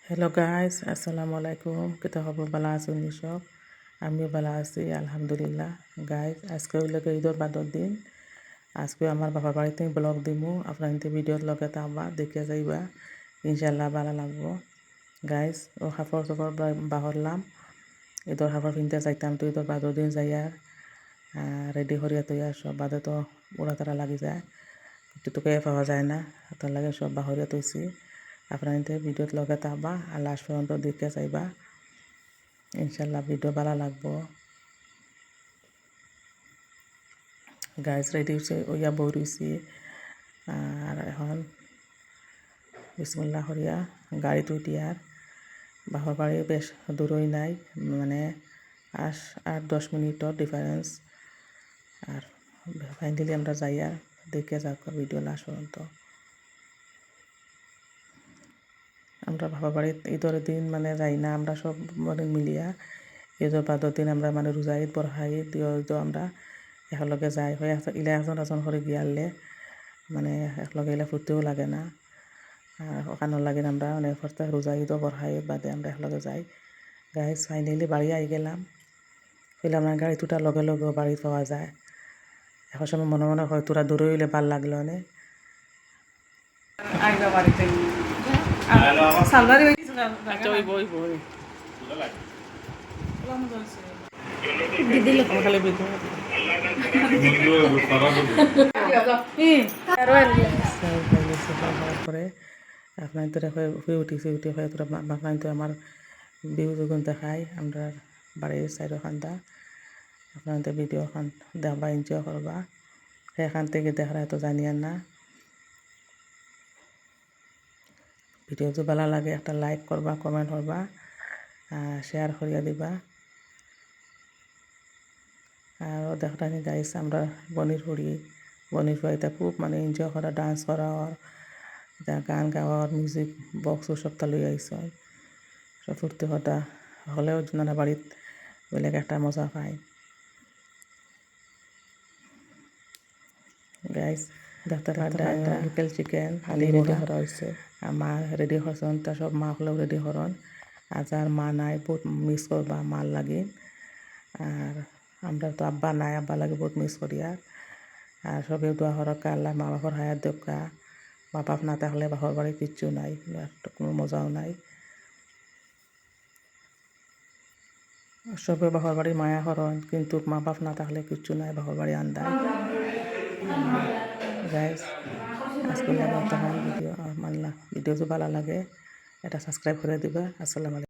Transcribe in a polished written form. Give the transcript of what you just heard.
Hello guys, আসসালামু আলাইকুম। কিতা খবর? ভালো আছেন সব? আমিও ভালো আছি আলহামদুলিল্লাহ। গাইস, আজকে হইলে ঈদর বাদর দিন। আজকে আমার বাবার বাড়িতে ব্লগ দিমু। আপনার কিন্তু ভিডিওর লগে তাবা দেখে যাইবা, ইনশাল্লাহ ভালো লাগবো। গাইস, ও কাপড় টাপড় বাহরলাম, ঈদর কাপড় কিনতে যাইতাম, তো ঈদর বাদর দিন যাইয়া রেডি করিয়া তৈয়া সব বাদে তো উড়া তারা লাগি যায়, একটুটুকু পাওয়া যায় না, তার লাগে সব বাহরিয়া তৈছি। আপনার ভিডিওত লগে তাবা আর লাস্ট পর্যন্ত দেখে যাইবা, ইনশাল্লাহ ভিডিও ভালো লাগবো। গাইজ রেডি হচ্ছে, ওইয়া বই রয়েছি। আর এখন বিসমুল্লাহ করিয়া গাড়িতে উঠিয়ার বাহর বাড়ি বেশ দূরই নাই, মানে 8-10 মিনিটর ডিফারেন্স। আর ফাইনালি আমরা যাইয়া দেখে যাক ভিডিও লাস্ট পর্যন্ত। আমরা বাবা বাড়িতে ঈদের দিন মানে যাই না, আমরা সব মানে মিলিয়া ঈদের বাদর দিন আমরা মানে রোজা ঈদ বরহা ঈদ তো আমরা একেলগে যাই হয়ে ইলা এজন করে গিয়ালে মানে একলগে ইলা ফুর্তিও লাগে না। আর ওখানোর লাগে আমরা অনেক ফর্তা রোজা ঈদ বরহা ঈদ বাদে আমরা একলগে যাই। গাইজ ফাইনালি বাড়ি আই গেলাম, হইলে আমার গাড়ি দুটার লগে লগে বাড়ি পাওয়া যায়। এখন সময় মনে মনে হয় তোরা দূরে হইলে ভাল লাগলো অনেক। আইবা বাড়িতে সালবারি পরে আপনার তোরা হয়ে উঠিছে, উঠে হয়ে তোরা আপনার তো আমার বিহু যখন দেখাই আমরা বাড়ির সাইড খান্দা, আপনাদের ভিডিও খান দেখবা, এনজয় করবা। সেখান থেকে দেখা তো জানিয়েন না। ভিডিও যদি ভালো লাগে একটা লাইক করবা, কমেন্ট করবা, শেয়ার করিয়া দিবা। আর দেখানি গাইছে আমরা বনির ফুড়িতে খুব মানে এনজয় করা, ডান্স করা, আর গান গাওয়া, মিউজিক বক্সও সবটা লই আইস, সব ফুর্তি কথা হলেও নানা বাড়িত বেলেগ একটা মজা পায়। গাইস দেখতে লোকেল চিকেন রেডি করা হয়েছে, মা রেডি করছেন, তা সব মা হলেও রেডি করেন। আর যার মা নাই বহুত মিস করবা মার লাগে। আর আমরা তো আব্বা নাই, আব্বা লাগে বহুত মিস করি। আর সবে দোয়া হরকা আল্লাহ মা বাপর হায়াত দেখা, মা বাপ না থাকলে বাপর বাড়ি কিচ্ছু নাই, কোনো মজাও নাই। সবে বাপর বাড়ি মায়া হরণ, কিন্তু মা বাপ না থাকলে কিচ্ছু নাই, বাপর বাড়ি আন্দায়। গাইস আজকে তখন ভিডিও মানলা, ভিডিও যদি ভালো লাগে এটা সাবস্ক্রাইব করে দিবা। আসসালামু আলাইকুম।